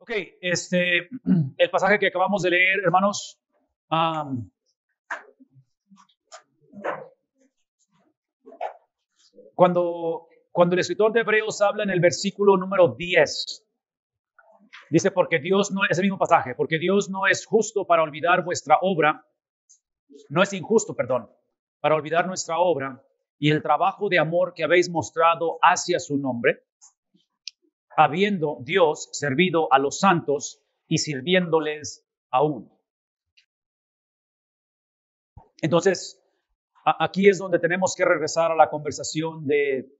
Ok, el pasaje que acabamos de leer, hermanos, am, cuando el escritor de Hebreos habla en el versículo número 10, dice, porque Dios no es el mismo pasaje, porque Dios no es justo para olvidar vuestra obra, no es injusto, perdón, para olvidar nuestra obra y el trabajo de amor que habéis mostrado hacia su nombre, habiendo Dios servido a los santos y sirviéndoles aún. Entonces, aquí es donde tenemos que regresar a la conversación de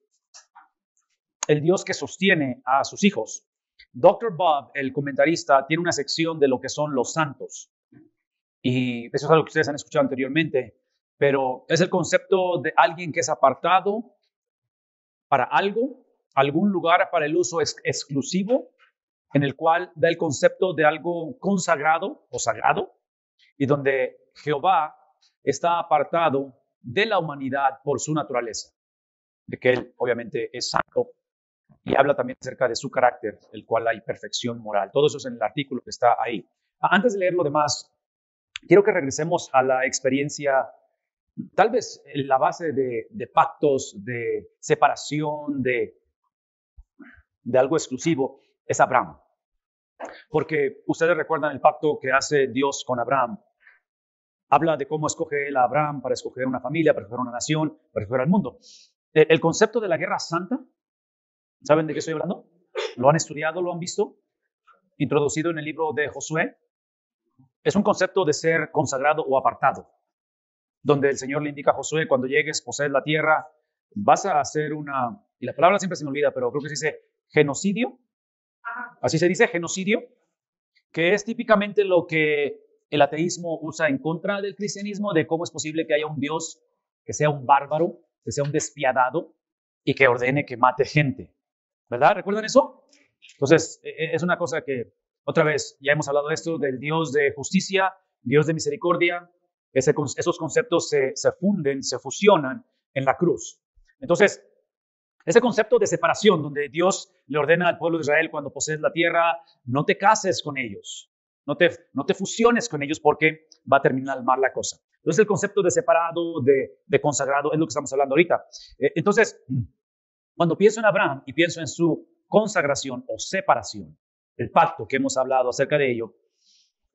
el Dios que sostiene a sus hijos. Dr. Bob, el comentarista, tiene una sección de lo que son los santos. Y eso es algo que ustedes han escuchado anteriormente, pero es el concepto de alguien que es apartado para algo, algún lugar para el uso exclusivo, en el cual da el concepto de algo consagrado o sagrado, y donde Jehová está apartado de la humanidad por su naturaleza, de que Él obviamente es santo, y habla también acerca de su carácter, el cual hay perfección moral. Todo eso es en el artículo que está ahí. Antes de leer lo demás, quiero que regresemos a la experiencia, tal vez la base de pactos, de separación, de algo exclusivo, es Abraham. Porque ustedes recuerdan el pacto que hace Dios con Abraham. Habla de cómo escoge él a Abraham para escoger una familia, para escoger una nación, para escoger al mundo. El concepto de la guerra santa, ¿saben de qué estoy hablando? ¿Lo han estudiado? ¿Lo han visto? Introducido en el libro de Josué. Es un concepto de ser consagrado o apartado, donde el Señor le indica a Josué, cuando llegues, posees la tierra, vas a hacer y la palabra siempre se me olvida, pero creo que se dice genocidio. Así se dice, genocidio, que es típicamente lo que el ateísmo usa en contra del cristianismo, de cómo es posible que haya un Dios que sea un bárbaro, que sea un despiadado y que ordene que mate gente. ¿Verdad? ¿Recuerdan eso? Entonces, es una cosa que, otra vez, ya hemos hablado de esto, del Dios de justicia, Dios de misericordia. Esos conceptos se funden, se fusionan en la cruz. Entonces, ese concepto de separación, donde Dios le ordena al pueblo de Israel cuando posees la tierra, no te cases con ellos, no te fusiones con ellos porque va a terminar mal la cosa. Entonces, el concepto de separado, de consagrado, es lo que estamos hablando ahorita. Entonces, cuando pienso en Abraham y pienso en su consagración o separación, el pacto que hemos hablado acerca de ello,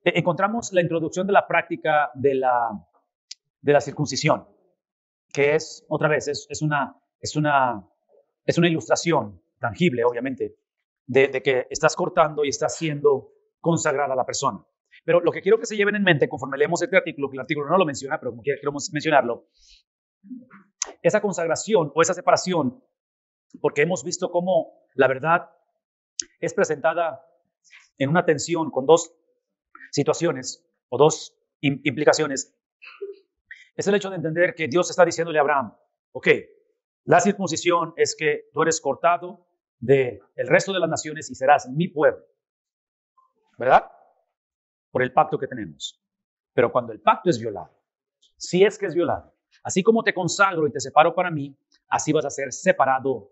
encontramos la introducción de la práctica de la circuncisión, que es, otra vez, es una ilustración tangible, obviamente, de que estás cortando y estás siendo consagrada a la persona. Pero lo que quiero que se lleven en mente conforme leemos este artículo, que el artículo no lo menciona, pero como quiero mencionarlo, esa consagración o esa separación, porque hemos visto cómo la verdad es presentada en una tensión con dos situaciones o dos implicaciones, es el hecho de entender que Dios está diciéndole a Abraham, ok, la circuncisión es que tú eres cortado del resto de las naciones y serás mi pueblo, ¿verdad? Por el pacto que tenemos. Pero cuando el pacto es violado, si es que es violado, así como te consagro y te separo para mí, así vas a ser separado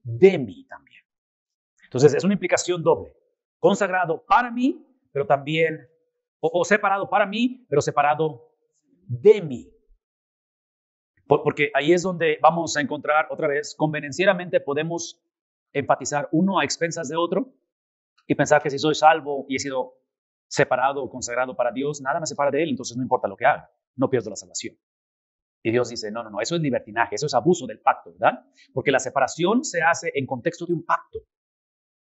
de mí también. Entonces es una implicación doble. Consagrado para mí, pero también, o separado para mí, pero separado de mí. Porque ahí es donde vamos a encontrar otra vez, convenencieramente podemos empatizar uno a expensas de otro y pensar que si soy salvo y he sido separado o consagrado para Dios, nada me separa de Él, entonces no importa lo que haga, no pierdo la salvación. Y Dios dice, no, eso es libertinaje, eso es abuso del pacto, ¿verdad? Porque la separación se hace en contexto de un pacto.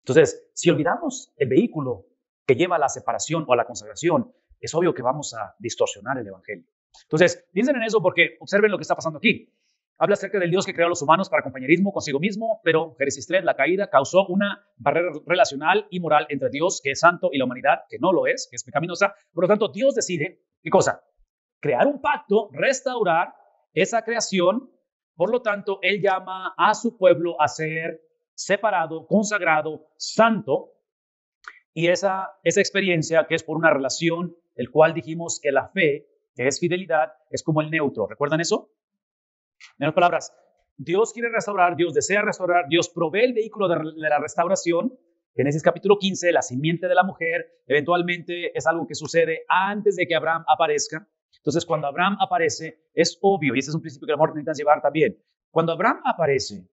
Entonces, si olvidamos el vehículo que lleva a la separación o a la consagración, es obvio que vamos a distorsionar el evangelio. Entonces, piensen en eso porque observen lo que está pasando aquí. Habla acerca del Dios que creó a los humanos para compañerismo consigo mismo, pero Génesis 3, la caída, causó una barrera relacional y moral entre Dios, que es santo, y la humanidad, que no lo es, que es pecaminosa. Por lo tanto, Dios decide, ¿qué cosa? Crear un pacto, restaurar esa creación. Por lo tanto, Él llama a su pueblo a ser separado, consagrado, santo. Y esa experiencia que es por una relación, el cual dijimos que la fe, que es fidelidad, es como el neutro. ¿Recuerdan eso? En otras palabras, Dios quiere restaurar, Dios desea restaurar, Dios provee el vehículo de la restauración, Génesis capítulo 15, la simiente de la mujer, eventualmente es algo que sucede antes de que Abraham aparezca. Entonces, cuando Abraham aparece, es obvio, y ese es un principio que a lo mejor necesitas llevar también. Cuando Abraham aparece,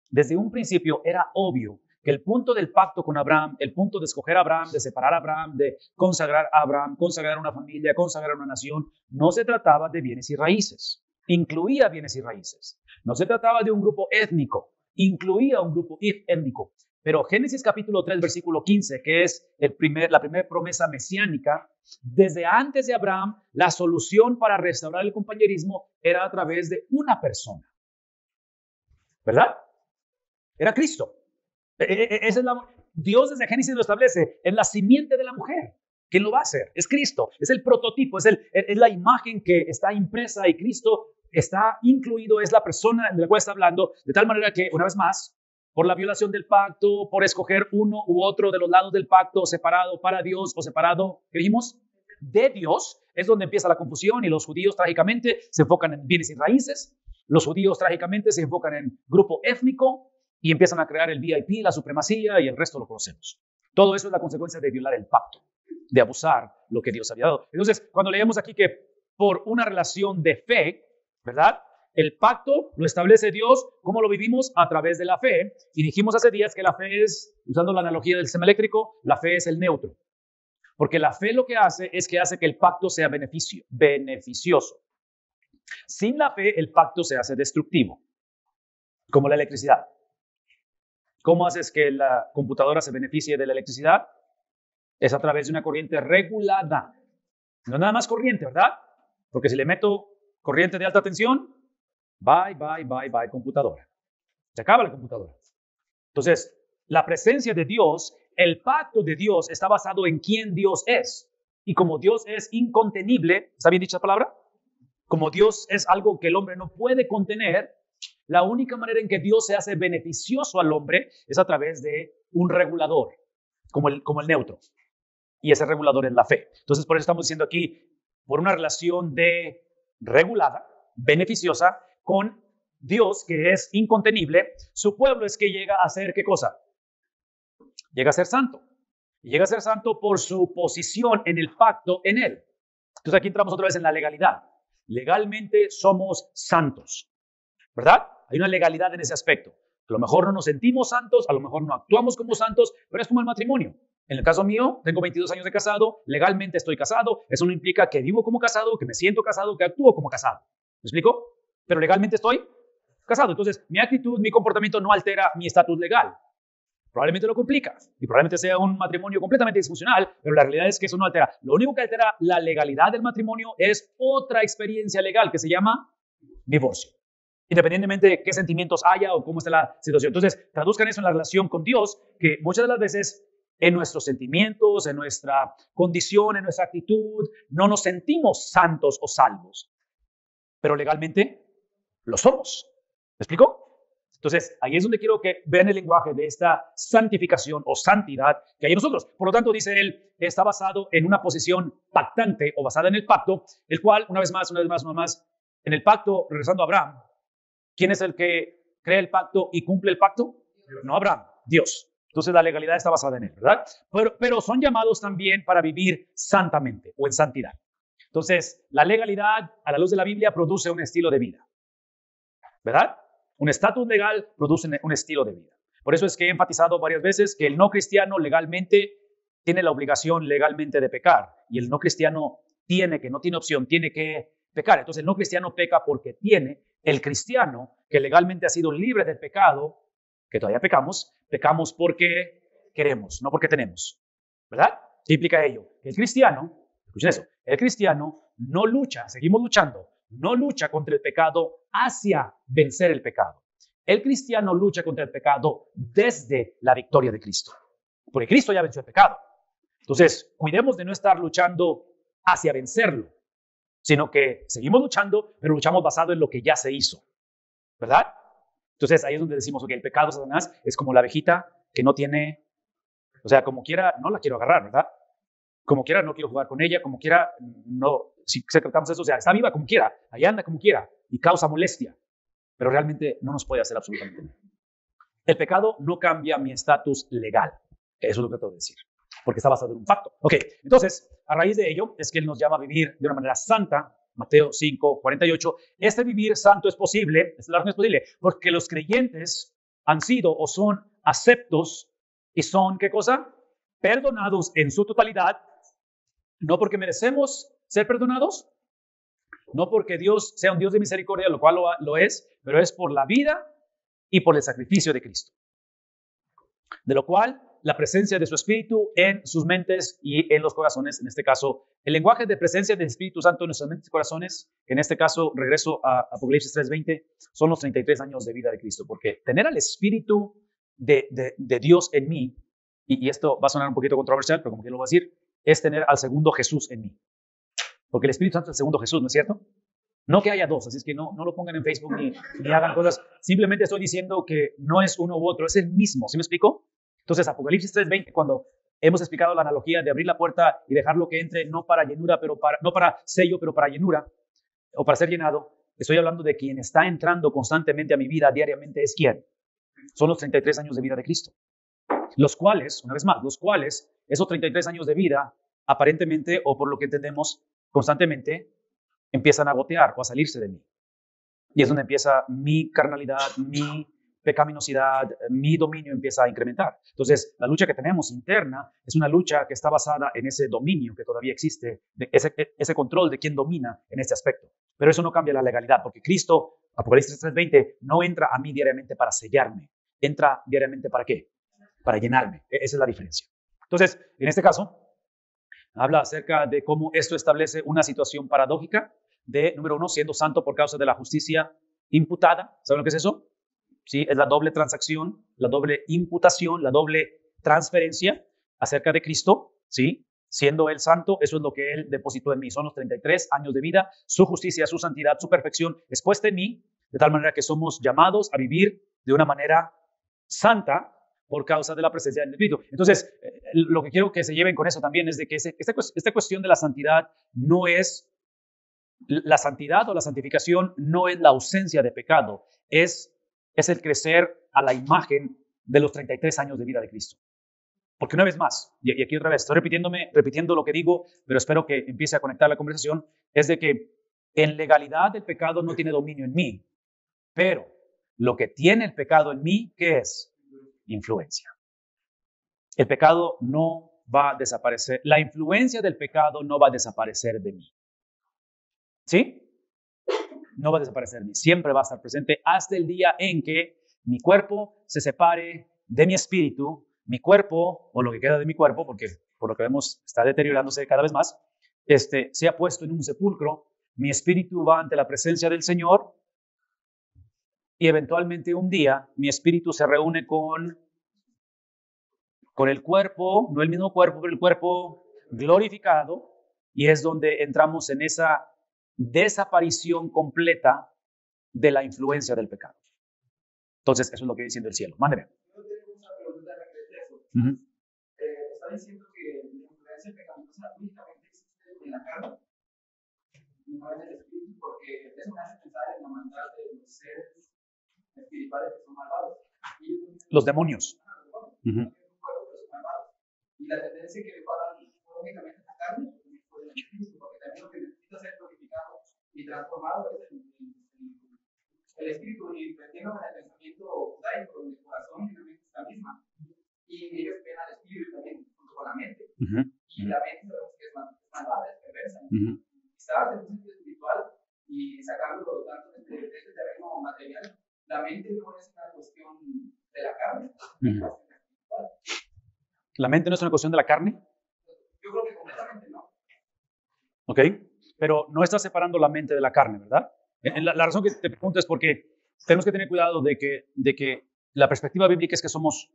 desde un principio era obvio que el punto del pacto con Abraham, el punto de escoger a Abraham, de separar a Abraham, de consagrar a Abraham, consagrar una familia, consagrar una nación, no se trataba de bienes y raíces. Incluía bienes y raíces. No se trataba de un grupo étnico, incluía un grupo étnico. Pero Génesis capítulo 3, versículo 15, que es la primera promesa mesiánica, desde antes de Abraham, la solución para restaurar el compañerismo era a través de una persona. ¿Verdad? Era Cristo. Dios desde Génesis lo establece, en la simiente de la mujer. ¿Quién lo va a hacer? Es Cristo, es el prototipo, es la imagen que está impresa y Cristo está incluido, es la persona de la cual está hablando, de tal manera que, una vez más, por la violación del pacto, por escoger uno u otro de los lados del pacto, separado para Dios o separado, ¿qué dijimos? De Dios, es donde empieza la confusión y los judíos trágicamente se enfocan en bienes y raíces, los judíos trágicamente se enfocan en grupo étnico y empiezan a crear el VIP, la supremacía y el resto lo conocemos. Todo eso es la consecuencia de violar el pacto, de abusar lo que Dios había dado. Entonces, cuando leemos aquí que por una relación de fe, ¿verdad? El pacto lo establece Dios. ¿Cómo lo vivimos? A través de la fe. Y dijimos hace días que la fe es, usando la analogía del sistema eléctrico, la fe es el neutro. Porque la fe lo que hace es que hace que el pacto sea beneficioso. Sin la fe, el pacto se hace destructivo, como la electricidad. ¿Cómo haces que la computadora se beneficie de la electricidad? Es a través de una corriente regulada. No nada más corriente, ¿verdad? Porque si le meto corriente de alta tensión, bye, computadora. Se acaba la computadora. Entonces, la presencia de Dios, el pacto de Dios está basado en quién Dios es. Y como Dios es incontenible, ¿está bien dicha la palabra? Como Dios es algo que el hombre no puede contener, la única manera en que Dios se hace beneficioso al hombre es a través de un regulador, como el neutro. Y ese regulador es la fe. Entonces, por eso estamos diciendo aquí, por una relación de regulada, beneficiosa, con Dios que es incontenible, su pueblo es que llega a ser, ¿qué cosa? Llega a ser santo. Y llega a ser santo por su posición en el pacto en él. Entonces aquí entramos otra vez en la legalidad. Legalmente somos santos, ¿verdad? Hay una legalidad en ese aspecto. A lo mejor no nos sentimos santos, a lo mejor no actuamos como santos, pero es como el matrimonio. En el caso mío, tengo 22 años de casado, legalmente estoy casado, eso no implica que vivo como casado, que me siento casado, que actúo como casado. ¿Me explico? Pero legalmente estoy casado. Entonces, mi actitud, mi comportamiento no altera mi estatus legal. Probablemente lo complica y probablemente sea un matrimonio completamente disfuncional, pero la realidad es que eso no altera. Lo único que altera la legalidad del matrimonio es otra experiencia legal que se llama divorcio. Independientemente de qué sentimientos haya o cómo está la situación. Entonces, traduzcan eso en la relación con Dios, que muchas de las veces en nuestros sentimientos, en nuestra condición, en nuestra actitud, no nos sentimos santos o salvos, pero legalmente lo somos. ¿Me explico? Entonces, ahí es donde quiero que vean el lenguaje de esta santificación o santidad que hay en nosotros. Por lo tanto, dice él, está basado en una posición pactante o basada en el pacto, el cual, una vez más, en el pacto, regresando a Abraham, ¿quién es el que crea el pacto y cumple el pacto? No Abraham, Dios. Entonces, la legalidad está basada en él, ¿verdad? Pero son llamados también para vivir santamente o en santidad. Entonces, la legalidad, a la luz de la Biblia, produce un estilo de vida, ¿verdad? Un estatus legal produce un estilo de vida. Por eso es que he enfatizado varias veces que el no cristiano legalmente tiene la obligación legalmente de pecar y el no cristiano no tiene opción, tiene que pecar. Entonces el no cristiano peca porque tiene, el cristiano que legalmente ha sido libre del pecado, que todavía pecamos porque queremos, no porque tenemos. ¿Verdad? ¿Qué implica ello? El cristiano, escuchen eso, el cristiano no lucha, seguimos luchando, no lucha contra el pecado hacia vencer el pecado. El cristiano lucha contra el pecado desde la victoria de Cristo, porque Cristo ya venció el pecado. Entonces, cuidemos de no estar luchando hacia vencerlo, sino que seguimos luchando, pero luchamos basado en lo que ya se hizo, ¿verdad? Entonces, ahí es donde decimos, ok, el pecado de Satanás es como la abejita que no tiene, o sea, como quiera, no la quiero agarrar, ¿verdad? Como quiera, no quiero jugar con ella, como quiera, no, si tratamos eso, o sea, está viva como quiera, ahí anda como quiera y causa molestia, pero realmente no nos puede hacer absolutamente nada. El pecado no cambia mi estatus legal. Eso es lo que tengo que decir, porque está basado en un pacto. Ok, entonces, a raíz de ello, es que Él nos llama a vivir de una manera santa. Mateo 5:48. Este vivir santo es posible, es posible, porque los creyentes han sido o son aceptos y son, ¿qué cosa? Perdonados en su totalidad, no porque merecemos ser perdonados, no porque Dios sea un Dios de misericordia, lo cual lo es, pero es por la vida y por el sacrificio de Cristo. De lo cual, la presencia de su Espíritu en sus mentes y en los corazones, en este caso, el lenguaje de presencia del Espíritu Santo en nuestras mentes y corazones, que en este caso, regreso a Apocalipsis 3:20, son los 33 años de vida de Cristo, porque tener al Espíritu de Dios en mí, y esto va a sonar un poquito controversial, pero como que lo voy a decir, es tener al segundo Jesús en mí. Porque el Espíritu Santo es el segundo Jesús, ¿no es cierto? No que haya dos, así es que no lo pongan en Facebook ni hagan cosas. Simplemente estoy diciendo que no es uno u otro, es el mismo. ¿Sí me explico? Entonces, Apocalipsis 3:20, cuando hemos explicado la analogía de abrir la puerta y dejarlo que entre, no para llenura, no para sello, pero para llenura, o para ser llenado, estoy hablando de quien está entrando constantemente a mi vida diariamente. ¿Es quién? Son los 33 años de vida de Cristo. Los cuales, una vez más, esos 33 años de vida, aparentemente, o por lo que entendemos, constantemente empiezan a gotear o a salirse de mí. Y es donde empieza mi carnalidad, mi pecaminosidad, mi dominio empieza a incrementar. Entonces, la lucha que tenemos interna es una lucha que está basada en ese dominio que todavía existe, ese control de quién domina en este aspecto. Pero eso no cambia la legalidad, porque Cristo, Apocalipsis 3:20, no entra a mí diariamente para sellarme. Entra diariamente ¿para qué? Para llenarme. Esa es la diferencia. Entonces, en este caso, habla acerca de cómo esto establece una situación paradójica de, número uno, siendo santo por causa de la justicia imputada. ¿Saben lo que es eso? Sí, es la doble transacción, la doble imputación, la doble transferencia acerca de Cristo, ¿sí? Siendo Él santo, eso es lo que Él depositó en mí. Son los 33 años de vida, su justicia, su santidad, su perfección es puesta en mí, de tal manera que somos llamados a vivir de una manera santa por causa de la presencia del Espíritu. Entonces, lo que quiero que se lleven con eso también es de que esta cuestión de la santidad no es, la santidad o la santificación no es la ausencia de pecado, es el crecer a la imagen de los 33 años de vida de Cristo. Porque una vez más, y aquí otra vez, estoy repitiendo lo que digo, pero espero que empiece a conectar la conversación, es de que en legalidad el pecado no tiene dominio en mí, pero lo que tiene el pecado en mí, ¿qué es? Influencia. El pecado no va a desaparecer, la influencia del pecado no va a desaparecer de mí. ¿Sí? No va a desaparecer de mí, siempre va a estar presente hasta el día en que mi cuerpo se separe de mi espíritu, mi cuerpo, o lo que queda de mi cuerpo, porque por lo que vemos está deteriorándose cada vez más, sea puesto en un sepulcro, mi espíritu va ante la presencia del Señor y eventualmente un día mi espíritu se reúne con el cuerpo, no el mismo cuerpo, pero el cuerpo glorificado, y es donde entramos en esa desaparición completa de la influencia del pecado. Entonces, eso es lo que dice diciendo el cielo. Mándeme. Yo tengo una pregunta referente a eso. Está diciendo que la influencia pecaminosa únicamente existe en la carne, no en el espíritu, porque eso me hace pensar en la maldad de los seres espirituales que son malvados. Los demonios. Y la tendencia que le pagan únicamente en la carne, pues en el espíritu, porque también lo que necesita ser glorificado y transformado es el espíritu, y metiéndome en el pensamiento judaico, donde el corazón y la mente es la misma. Y ellos ven al espíritu también, junto con la mente. Y la mente sabemos que es malvada, es perversa. Quizás en un sentido espiritual y sacándolo tanto de este terreno material, la mente no es una cuestión de la carne, ¿La mente no es una cuestión de la carne? Yo creo que completamente no. Ok, pero no estás separando la mente de la carne, ¿verdad? La razón que te pregunto es porque tenemos que tener cuidado de que la perspectiva bíblica es que somos,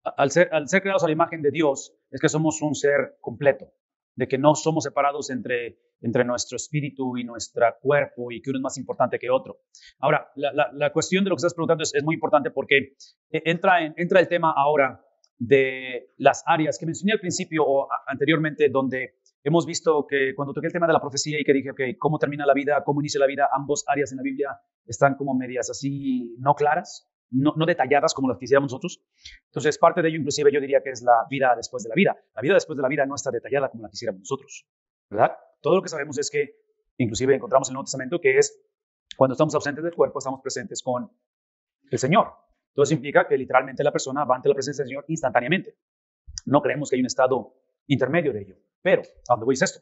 al ser creados a la imagen de Dios, es que somos un ser completo, de que no somos separados entre nuestro espíritu y nuestro cuerpo y que uno es más importante que otro. Ahora, la cuestión de lo que estás preguntando es muy importante porque entra el tema ahora de las áreas que mencioné al principio o anteriormente, donde hemos visto que cuando toqué el tema de la profecía y que dije, okay, cómo termina la vida, cómo inicia la vida, ambas áreas en la Biblia están como medias así no claras. no detalladas como las quisiéramos nosotros. Entonces, parte de ello inclusive yo diría que es la vida después de la vida. La vida después de la vida no está detallada como la quisiéramos nosotros, ¿verdad? Todo lo que sabemos es que, inclusive encontramos en el Nuevo Testamento, que es cuando estamos ausentes del cuerpo, estamos presentes con el Señor. Entonces implica que literalmente la persona va ante la presencia del Señor instantáneamente. No creemos que hay un estado intermedio de ello. Pero, ¿a dónde voy es esto?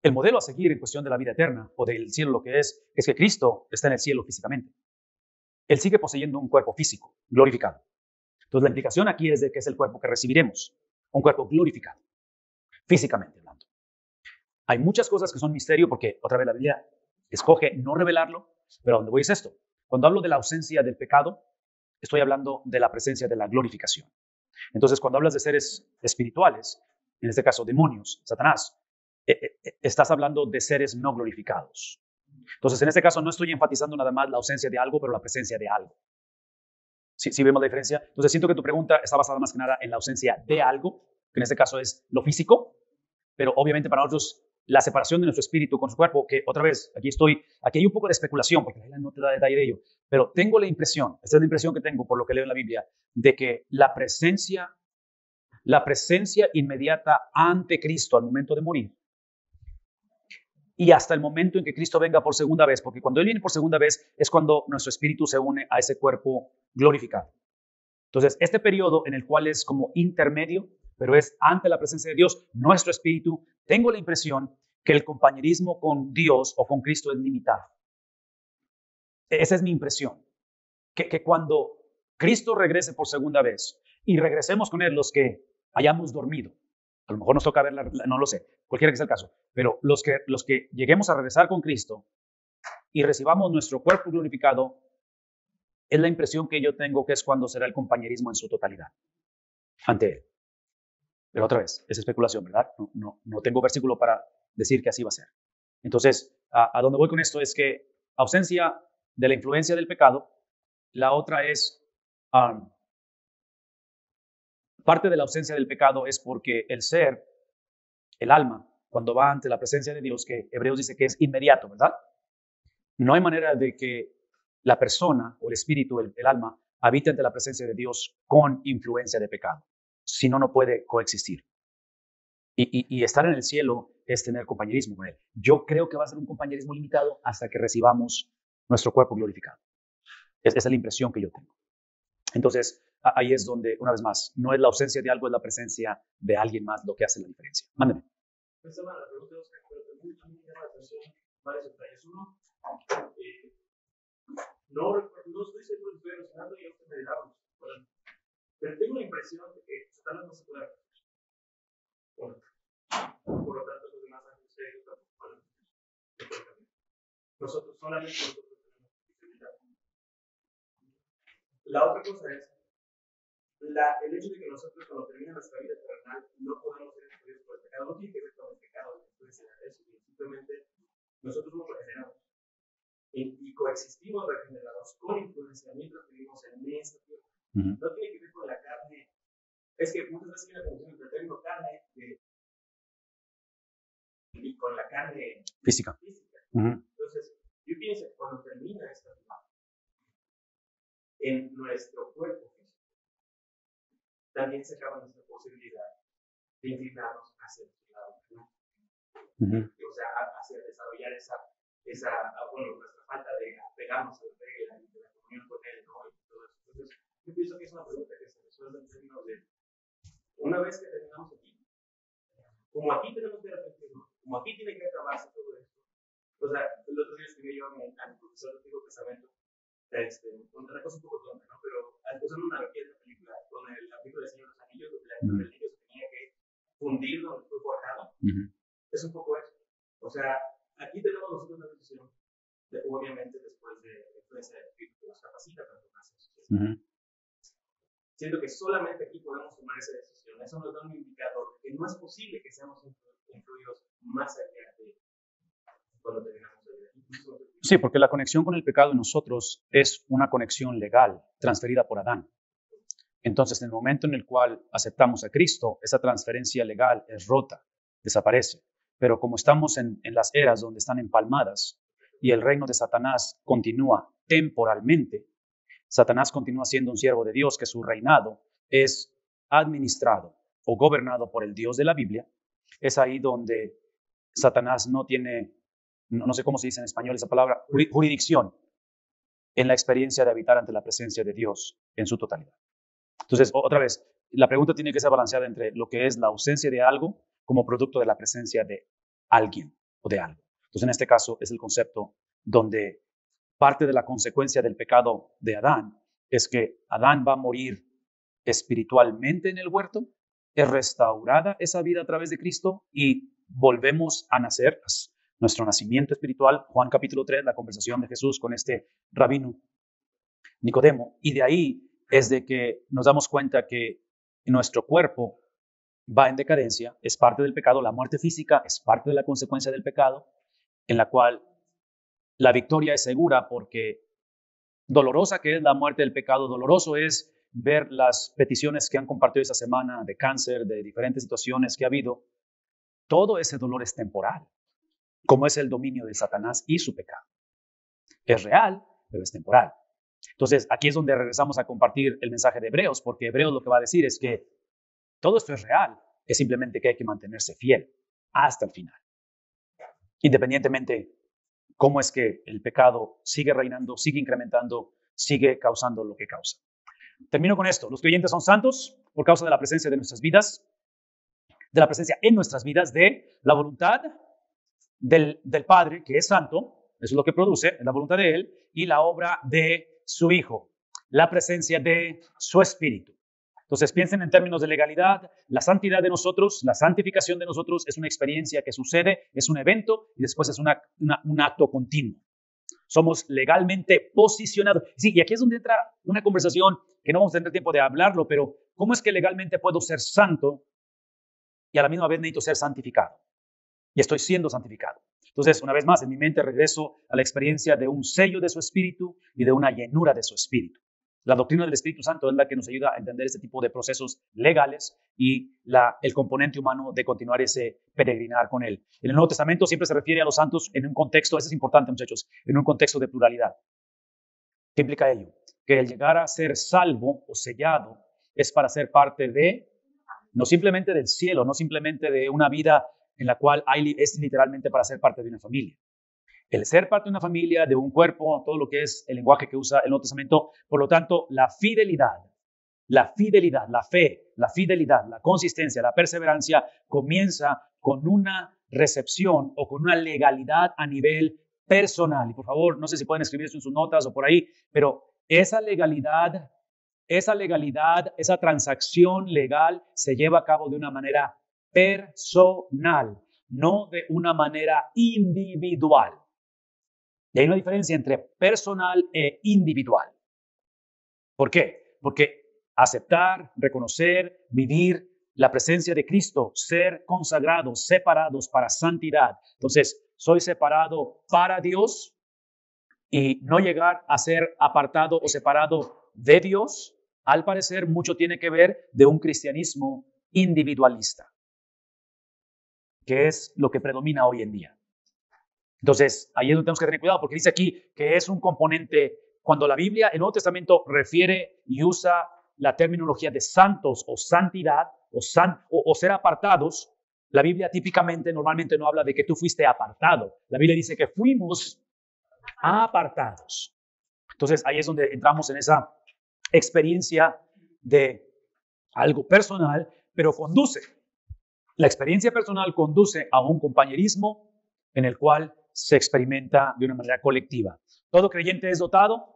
El modelo a seguir en cuestión de la vida eterna o del cielo lo que es que Cristo está en el cielo físicamente. Él sigue poseyendo un cuerpo físico, glorificado. Entonces la implicación aquí es de que es el cuerpo que recibiremos, un cuerpo glorificado, físicamente hablando. Hay muchas cosas que son misterio porque, otra vez, la Biblia escoge no revelarlo, pero ¿a dónde voy es esto? Cuando hablo de la ausencia del pecado, estoy hablando de la presencia de la glorificación. Entonces, cuando hablas de seres espirituales, en este caso demonios, Satanás, estás hablando de seres no glorificados. Entonces, en este caso no estoy enfatizando nada más la ausencia de algo, pero la presencia de algo. ¿Sí vemos la diferencia? Entonces, siento que tu pregunta está basada más que nada en la ausencia de algo, que en este caso es lo físico, pero obviamente para nosotros la separación de nuestro espíritu con su cuerpo, que otra vez, aquí hay un poco de especulación, porque la Biblia no te da detalle de ello, pero tengo la impresión, esta es la impresión que tengo por lo que leo en la Biblia, de que la presencia inmediata ante Cristo al momento de morir, y hasta el momento en que Cristo venga por segunda vez, porque cuando Él viene por segunda vez es cuando nuestro espíritu se une a ese cuerpo glorificado. Entonces, este periodo en el cual es como intermedio, pero es ante la presencia de Dios, nuestro espíritu, tengo la impresión que el compañerismo con Dios o con Cristo es limitado. Esa es mi impresión. Que cuando Cristo regrese por segunda vez y regresemos con Él los que hayamos dormido, a lo mejor nos toca verla, no lo sé, cualquiera que sea el caso, pero los que lleguemos a regresar con Cristo y recibamos nuestro cuerpo glorificado, es la impresión que yo tengo que es cuando será el compañerismo en su totalidad ante Él. Pero otra vez, es especulación, ¿verdad? No tengo versículo para decir que así va a ser. Entonces, a dónde voy con esto es que ausencia de la influencia del pecado, la otra es, parte de la ausencia del pecado es porque el ser, el alma, cuando va ante la presencia de Dios, que Hebreos dice que es inmediato, ¿verdad? No hay manera de que la persona o el espíritu, el alma, habite ante la presencia de Dios con influencia de pecado. Si no, no puede coexistir. Y estar en el cielo es tener compañerismo con Él. Yo creo que va a ser un compañerismo limitado hasta que recibamos nuestro cuerpo glorificado. Esa es la impresión que yo tengo. Entonces, ahí es donde, una vez más, no es la ausencia de algo, es la presencia de alguien más lo que hace la diferencia. Mándeme. Esta semana la pregunta es que me llama la atención varios detalles. Uno, no estoy seguro de que estoy alucinando y esto me dirá, pero tengo la impresión de que Satanás no se puede hacer. Bueno, por lo tanto, los demás ángeles nosotros solamente nosotros tenemos visibilidad. La otra cosa es el hecho de que nosotros cuando termina nuestra vida terrenal no podemos ser influidos por el pecado. No tiene que ver con el pecado, simplemente nosotros nos regeneramos y coexistimos regenerados con influencia mientras vivimos en este tiempo. No tiene que ver con la carne. Es que muchas veces hay una confusión entre el término carne y con la carne física. Entonces, yo pienso que cuando termina esta vida, en nuestro cuerpo físico, también se acaba nuestra posibilidad de inclinarnos hacia el lado, o sea, hacia desarrollar nuestra falta de apegarnos a la regla y de la comunión con Él, ¿no? Y todo eso. Entonces, yo pienso que es una pregunta que se resuelve en términos de, una vez que terminamos aquí, como aquí tenemos que reflexionar, como aquí tiene que acabarse todo esto, o sea, el otro día escribí yo a mi profesor de Antiguo Testamento, una cosa un poco tonta, ¿no? Pero usando una analogía de la película, con la película del Señor de los Anillos, donde el anillo se tenía que fundir donde fue forjado, es un poco eso. O sea, aquí tenemos nosotros una decisión, obviamente después de la influencia del Espíritu que nos capacita para tomar esa decisión. Siento que solamente aquí podemos tomar esa decisión. Eso nos da un indicador de que no es posible que seamos influidos más allá de cuando terminamos de vida. Sí, porque la conexión con el pecado en nosotros es una conexión legal transferida por Adán. Entonces, en el momento en el cual aceptamos a Cristo, esa transferencia legal es rota, desaparece. Pero como estamos en las eras donde están empalmadas y el reino de Satanás continúa temporalmente, Satanás continúa siendo un siervo de Dios, que su reinado es administrado o gobernado por el Dios de la Biblia. Es ahí donde Satanás no tiene, no sé cómo se dice en español esa palabra, jurisdicción en la experiencia de habitar ante la presencia de Dios en su totalidad. Entonces, otra vez, la pregunta tiene que ser balanceada entre lo que es la ausencia de algo como producto de la presencia de alguien o de algo. Entonces, en este caso, es el concepto donde parte de la consecuencia del pecado de Adán es que Adán va a morir espiritualmente en el huerto, es restaurada esa vida a través de Cristo y volvemos a nacer, nuestro nacimiento espiritual. Juan capítulo 3, la conversación de Jesús con este rabino Nicodemo, y de ahí es de que nos damos cuenta que nuestro cuerpo va en decadencia, es parte del pecado, la muerte física es parte de la consecuencia del pecado, en la cual la victoria es segura porque dolorosa que es la muerte del pecado, doloroso es ver las peticiones que han compartido esta semana de cáncer, de diferentes situaciones que ha habido. Todo ese dolor es temporal, como es el dominio de Satanás y su pecado. Es real, pero es temporal. Entonces, aquí es donde regresamos a compartir el mensaje de Hebreos, porque Hebreos lo que va a decir es que todo esto es real, es simplemente que hay que mantenerse fiel hasta el final. Independientemente cómo es que el pecado sigue reinando, sigue incrementando, sigue causando lo que causa. Termino con esto. Los creyentes son santos por causa de la presencia de nuestras vidas, de la presencia en nuestras vidas de la voluntad del Padre, que es santo, eso es lo que produce, es la voluntad de Él, y la obra de su Hijo, la presencia de su Espíritu. Entonces piensen en términos de legalidad, la santidad de nosotros, la santificación de nosotros es una experiencia que sucede, es un evento y después es un acto continuo. Somos legalmente posicionados. Sí, y aquí es donde entra una conversación que no vamos a tener tiempo de hablarlo, pero ¿cómo es que legalmente puedo ser santo y a la misma vez necesito ser santificado? Y estoy siendo santificado. Entonces, una vez más, en mi mente regreso a la experiencia de un sello de su Espíritu y de una llenura de su Espíritu. La doctrina del Espíritu Santo es la que nos ayuda a entender este tipo de procesos legales y el componente humano de continuar ese peregrinar con Él. En el Nuevo Testamento siempre se refiere a los santos en un contexto, eso es importante, muchachos, en un contexto de pluralidad. ¿Qué implica ello? Que el llegar a ser salvo o sellado es para ser parte de, no simplemente del cielo, no simplemente de una vida en la cual es literalmente para ser parte de una familia. El ser parte de una familia, de un cuerpo, todo lo que es el lenguaje que usa el Nuevo Testamento, por lo tanto, la fidelidad, la fe, la fidelidad, la consistencia, la perseverancia comienza con una recepción o con una legalidad a nivel personal. Y por favor, no sé si pueden escribir eso en sus notas o por ahí, pero esa legalidad, esa transacción legal se lleva a cabo de una manera personal, no de una manera individual. Y hay una diferencia entre personal e individual. ¿Por qué? Porque aceptar, reconocer, vivir la presencia de Cristo, ser consagrados, separados para santidad. Entonces, soy separado para Dios y no llegar a ser apartado o separado de Dios, al parecer mucho tiene que ver de un cristianismo individualista, que es lo que predomina hoy en día. Entonces, ahí es donde tenemos que tener cuidado, porque dice aquí que es un componente, cuando la Biblia, el Nuevo Testamento, refiere y usa la terminología de santos o santidad o ser apartados, la Biblia típicamente, normalmente no habla de que tú fuiste apartado. La Biblia dice que fuimos apartados. Entonces, ahí es donde entramos en esa experiencia de algo personal, pero la experiencia personal conduce a un compañerismo en el cual se experimenta de una manera colectiva. Todo creyente es dotado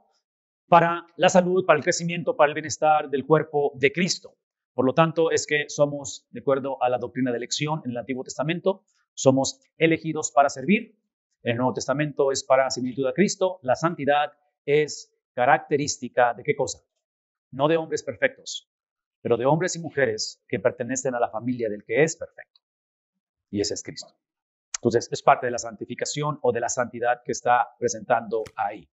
para la salud, para el crecimiento, para el bienestar del cuerpo de Cristo. Por lo tanto, es que somos, de acuerdo a la doctrina de elección en el Antiguo Testamento, somos elegidos para servir. En el Nuevo Testamento es para similitud a Cristo. La santidad es característica de ¿qué cosa? No de hombres perfectos, pero de hombres y mujeres que pertenecen a la familia del que es perfecto. Y ese es Cristo. Entonces, es parte de la santificación o de la santidad que está presentando ahí.